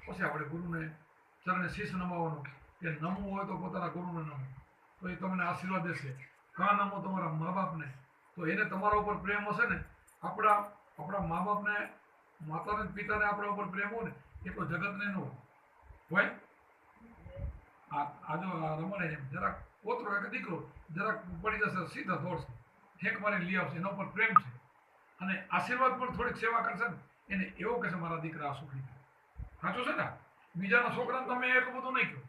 પછી આપણે ગુરુને ચરણે શીશ નમાવવાનું કે નમવું હોય તો પોતાના ગુરુને નમો તો એ તમને આશીર્વાદ દેશે. કાં નમો તમારા મા બાપને તો એને તમારા ઉપર પ્રેમ હશે ને. આપણા મા બાપને માતાને પિતાને આપણા ઉપર પ્રેમ હોય ને એટલો જગતને ન હોય. આ જો રમણે એમ જરાક પોતરો એક દીકરો જરાક પડી જશે સીધા દોડશે ઠેક મારીને લઈ આવશે. એના ઉપર પ્રેમ છે અને આશીર્વાદ પણ થોડીક સેવા કરશે ને એને એવો કહેશે મારા દીકરા સુખી થાય. સાચું છે ને. બીજાના છોકરાને તમે એટલું બધું નહીં કહો,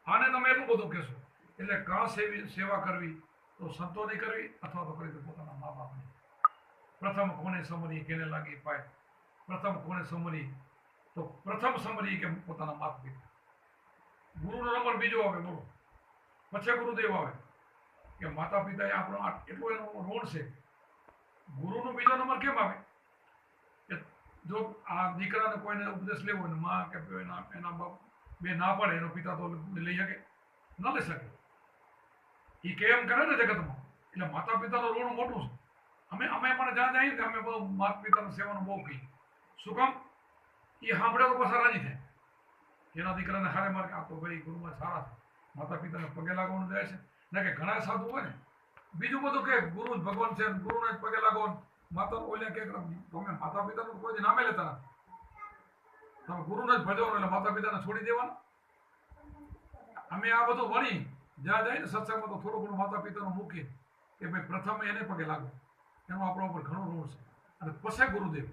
આને તમે એટલું બધું કહેશો. એટલે કાં સેવા કરવી તો સંતોની કરવી અથવા તો કરી તો પોતાના મા બાપની. પ્રથમ કોને સમરી કેને લાગી પાય, પ્રથમ કોને સમરી તો પ્રથમ સમરી કે પોતાના માતા પિતા. ગુરુનો નંબર બીજો આવે બોલો, પછી ગુરુદેવ આવે કે માતા પિતા એ આપણો એટલો એનો ઋણ છે. ગુરુનો બીજો નંબર કેમ આવે કે જો આ દીકરાને કોઈને ઉપદેશ લેવો હોય ને માં કે એના બાપ બે ના પડે એનો પિતા તો લઈ શકે ન લઈ શકે. એ કેમ કરે ને જગતમાં એટલે માતા પિતાનું ઋણ મોટું છે. અમે પણ જ્યાં જઈએ કે અમે બહુ માતા પિતાની સેવાનું બહુ કહીએ. શું કામ? એ સાંભળે તો પાછા રાજી થાય. એના દીકરાને હારે મારે આ તો ભાઈ ગુરુમાં સારા છે, માતા પિતાને પગે લાગવાનું જાય છે ને. કે ઘણા સાધુ હોય ને બીજું બધું કે ગુરુ જ ભગવાન છે, ગુરુને જ પગે લાગવાનું. માતા ઓલે કે તમે માતા પિતાનું કોઈ નામે લેતા નથી, તમે ગુરુને જ ભજવવાનું એટલે માતા પિતાને છોડી દેવાનું. અમે આ બધું વણી જ્યાં જાય ને સત્સંગમાં તો થોડું ઘણું માતા પિતાનું મૂકીએ કે ભાઈ પ્રથમ એને પગે લાગો, એનું આપણા ઉપર ઘણું ઋણ છે. અને પછી ગુરુદેવ,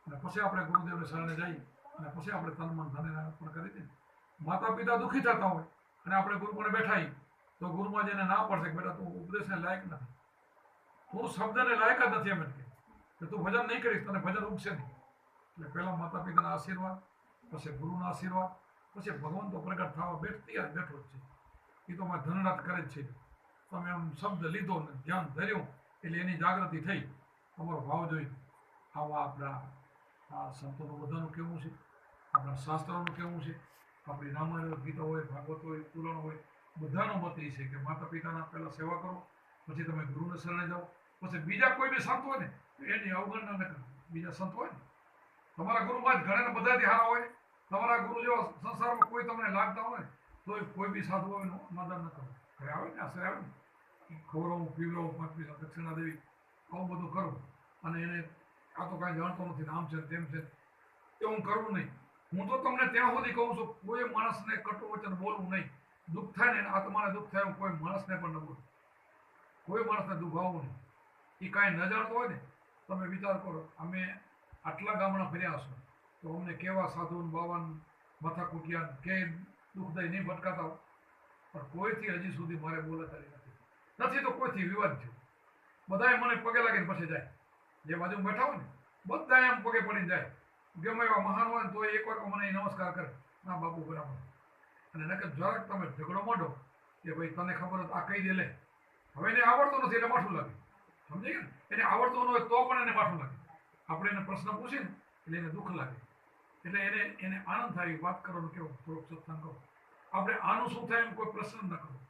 અને પછી આપણે ગુરુદેવને શરણે જઈએ અને પછી આપણે તન મન ધન અર્પણ કરી દઈએ. માતા પિતા દુઃખી થતા હોય અને આપણે ગુરુ પણ બેઠાઈ તો ગુરુમાં જેને ના પડશે કે બેટા તું ઉપદેશને લાયક નથી, તું શબ્દને લાયક જ નથી. એમ કે તું ભજન નહીં કરીશ, તને ભજન ઉગશે નહીં. એટલે પહેલાં માતા પિતાના આશીર્વાદ, પછી ગુરુના આશીર્વાદ, પછી ભગવાન તો પ્રગટ થવા બેઠો જ છે. એ તો મેં ધનરાત કરે જ છે. તમે આમ શબ્દ લીધો ને ધ્યાન ધર્યું એટલે એની જાગૃતિ થઈ. તમારો ભાવ જોઈ આવા આપણા આ સંતોનું બધાનું કેવું છે, આપણા શાસ્ત્રોનું કેવું છે, આપણી રામાયણ ગીતા હોય, ભાગવત હોય, પુરાણ હોય, બધાનો મત એ છે કે માતા પિતાના પહેલાં સેવા કરો, પછી તમે ગુરુને શરણે જાઓ. પછી બીજા કોઈ બી સંત હોય ને એની અવગણના ન કરો. બીજા સંત હોય ને તમારા ગુરુમાં જ ઘણા બધાથી હારા હોય. તમારા ગુરુ જેવા સંસારમાં કોઈ તમને લાગતા હોય તો કોઈ બી સાધુ હોય એનું અનાદર ન કરો. ઘરે આવે ને આશરે આવે ને ખવડાવું પીવડાવું 5 પૈસા દક્ષિણા દેવી આવું બધું કરું અને એને આ તો કાંઈ જાણતો નથી આમ છે તેમ છે એ હું કરવું નહીં. હું તો તમને ત્યાં સુધી કહું છું કોઈ માણસને કટુ વચન બોલવું નહીં. દુઃખ થાય ને આત્માને દુઃખ થાય કોઈ માણસને પણ ન બોલું, કોઈ માણસને દુભાવવું નહીં. એ કાંઈ ન જાણતો હોય ને તમે વિચાર કરો, અમે આટલા ગામડા ફર્યા હશો તો અમને કેવા સાધુન બાવાન માથા કૂટ્યા કે દુઃખદાયી નહીં ભટકાતા હોય, પણ કોઈથી હજી સુધી મારે બોલાચાલી નથી તો કોઈથી વિવાદ થયો. બધાએ મને પગે લાગીને પછી જાય. જે બાજુ બેઠા હોય ને બધા એમ પગે પડીને જાય. ગમે એવા મહાન હોય ને તો એકવાર મને નમસ્કાર કરે, ના બાપુ બરાબર. અને નકર જરાક તમે ઝઘડો માંડો કે ભાઈ તને ખબર હોય આ કહી દે લે, હવે એને આવડતું નથી એટલે માઠું લાગે. સમજી ગયા ને? એને આવડતું ન હોય તો પણ એને માઠું લાગે. આપણે એને પ્રશ્ન પૂછીએ ને એટલે એને દુઃખ લાગે. એટલે એને આનંદ થાય વાત કરવાનો કેવો થોડોક સત્સંગ કરો. આપણે આનું શું થાય એમ કોઈ પ્રશ્ન ન કરો.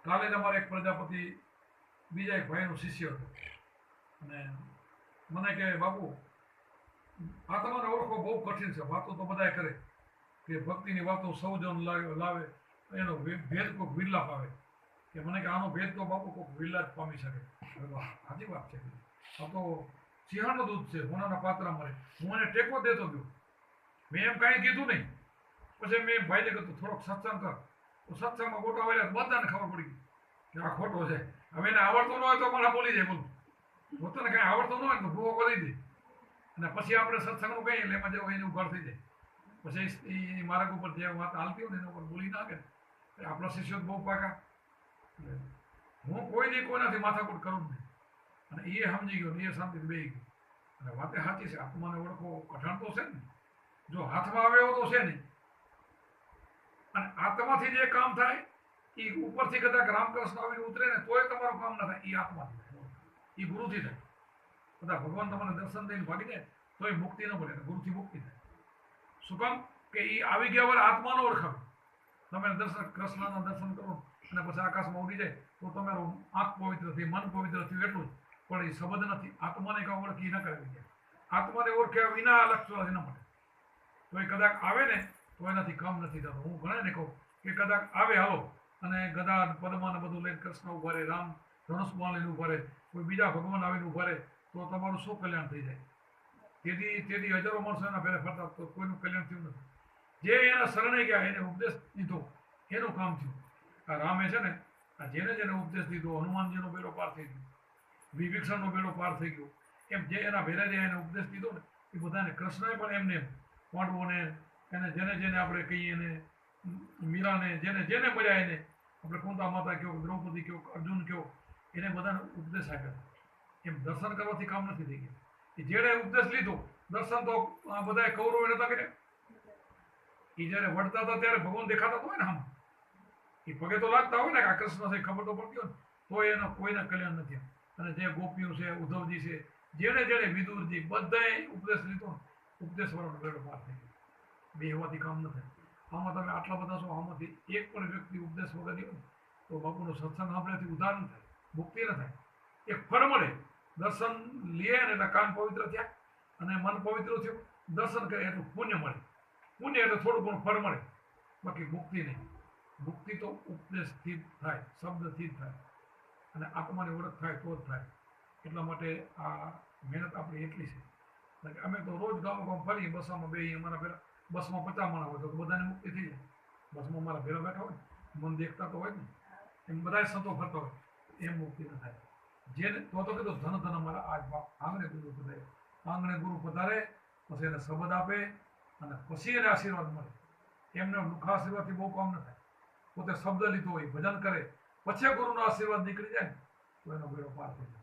કાલે જ અમારે એક પ્રજાપતિ બીજા એક ભાઈનો શિષ્ય હતો અને મને કહે બાપુ આ તમારે ઓળખો બહુ કઠિન છે. વાતો તો બધાએ કરે કે ભક્તિની વાતો સૌ જણ લાવે એનો ભેદ કોઈક વિરલા પાવે. કે મને કે આનો ભેદ તો બાપુ કોઈક વિરલા જ પામી શકે. સાચી વાત છે. આ તો સિંહણનું દૂધ છે, હોનાના પાત્રા મળે. હું એને ટેકો દેતો ગયો, મેં એમ કાંઈ કીધું નહીં. પછી મેં ભાઈને કીધું થોડોક સત્સંગ કર. તો સત્સંગમાં ગોટા વાળ્યા બધાને ખબર પડી કે આ ખોટો છે. હવે એને આવડતું ન હોય તો મને બોલી જાય. બોલું પોતાને કાંઈ આવડતું ન હોય ને તો ભૂવો કરી દે અને પછી આપણે સત્સંગનું કહીએ એટલે એમાં જેવું એની ઉઘાડ થઈ જાય. પછી એ માર્ગ ઉપર જે વાત હાલતી હોય ને એના ઉપર બોલી નાખે. આપણા શિષ્યો બહુ પાકા. હું કોઈ દી કોઈનાથી માથાકૂટ કરું જ નહીં. અને એ સમજી ગયો ને એ શાંતિથી બેસી ગયો. અને વાતે સાચી છે. આત્માને ઓળખો કઠણ તો છે ને, જો હાથમાં આવે એવો તો છે નહીં. અને આત્માથી જે કામ થાય એ ઉપરથી કદાચ રામકૃષ્ણ આવીને ઉતરે ને તોય તમારું કામ ના થાય. એ આત્માથી થાય, એ ગુરુથી થાય. બધા ભગવાન તમને દર્શન દઈને ભાગી જાય તો એ મુક્તિ ન મળે, ગુરુથી મુક્તિ થાય. શું કામ? કે એ આવી ગયા વાર આત્માનો ઓળખાવે. તમે કૃષ્ણના દર્શન કરો અને પછી આકાશમાં ઉડી જાય તો તમારું આંખ પવિત્ર થઈ, મન પવિત્ર થયું એટલું જ. પણ એ શબ્દ નથી. આત્માને કાં ઓળખી ન કરવી જાય. આત્માને ઓળખ્યા વિના લક્ષ્ય ન મળે. તો એ કદાચ આવે ને તો એનાથી કામ નથી થતું. હું ઘણાને કહું કે કદાચ આવે હાલો અને ગદા પદ્માને બધું લઈને કૃષ્ણ ઉભા રહે, રામ ધનુષમાં લઈને ઉભા રહે, કોઈ બીજા ભગવાન આવીને ઉભા રહે તો તમારું શું કલ્યાણ થઈ જાય? તેથી હજારો માણસો એના ભેરે ફરતા તો કોઈનું કલ્યાણ થયું નથી. જે એના શરણે ગયા એને ઉપદેશ દીધો એનું કામ થયું. આ રામે છે ને આ જેને ઉપદેશ દીધો, હનુમાનજીનો બેડો પાર થઈ ગયો, વિભીષણનો બેડો પાર થઈ ગયો, એમ જે એના ભેરે રહ્યા એને ઉપદેશ દીધો ને એ બધાને કૃષ્ણએ પણ એમને પાંડવોને એને જેને આપણે કહીએ એને મીરાને જેને મળ્યા એને આપણે કુંતા માતા કહો, દ્રૌપદી કહો, અર્જુન કહો, એને બધાને ઉપદેશ આપ્યા. એમ દર્શન કરવાથી કામ નથી થઈ ગયા. એ જેણે ઉપદેશ લીધો દર્શન તો બધાએ કૌરવો નતા કર્યા. એ જ્યારે વળતા હતા ત્યારે ભગવાન દેખાતા હોય ને આમ એ પગે તો લાગતા હોય ને કે આ કૃષ્ણ છે ખબર તો પડતી હોય ને તો એનો કોઈને કલ્યાણ નથી. અને જે ગોપીઓ છે, ઉદ્ધવજી છે, જેણે વિદુરજી બધાએ ઉપદેશ લીધો, ઉપદેશ વાળાનો બેડો પાર થઈ ગયો. બે હોવાથી કામ ન થાય. આમાં તમે આટલા બધા છો, આમાંથી એક પણ વ્યક્તિ ઉપદેશ વગર ગયો તો બાપુનો સત્સંગ સાંભળ્યાથી ઉદ્ધાર ન થાય, મુક્તિ ન થાય. એક ફળ મળે, દર્શન લે ને એટલે કાન પવિત્ર થયા અને મન પવિત્ર થયું, દર્શન કરે એટલું પુણ્ય મળે. પુણ્ય એટલે થોડું ઘણું ફળ મળે, બાકી મુક્તિ નહીં. મુક્તિ તો ઉપદેશથી જ થાય, શબ્દથી જ થાય અને આત્માની ઓળખ થાય તો જ થાય. એટલા માટે આ મહેનત આપણી એટલી છે. અમે તો રોજ ગામ ફરીએ, બસમાં બેસીએ, અમારા ભેરા બસમાં 50 માણસ હોય તો બધાને મુક્તિ થઈ જાય. બસમાં મારા ભેરા બેઠા હોય, મન દેખતા તો હોય ને, એમ બધા સંતો ફરતા હોય, એમ મુક્તિ ન થાય. જેને તો કીધું ધન અમારા આજ બાપ આંગણે ગુરુ પધારે, આંગણે ગુરુ પધારે પછી એને શબ્દ આપે અને પછી એને આશીર્વાદ મળે. એમને લુખા આશીર્વાદથી બહુ કામ ન થાય. પોતે શબ્દ લીધો હોય, ભજન કરે, પછી ગુરુનો આશીર્વાદ નીકળી જાય ને તો એનો બેડો પાર થઈ જાય.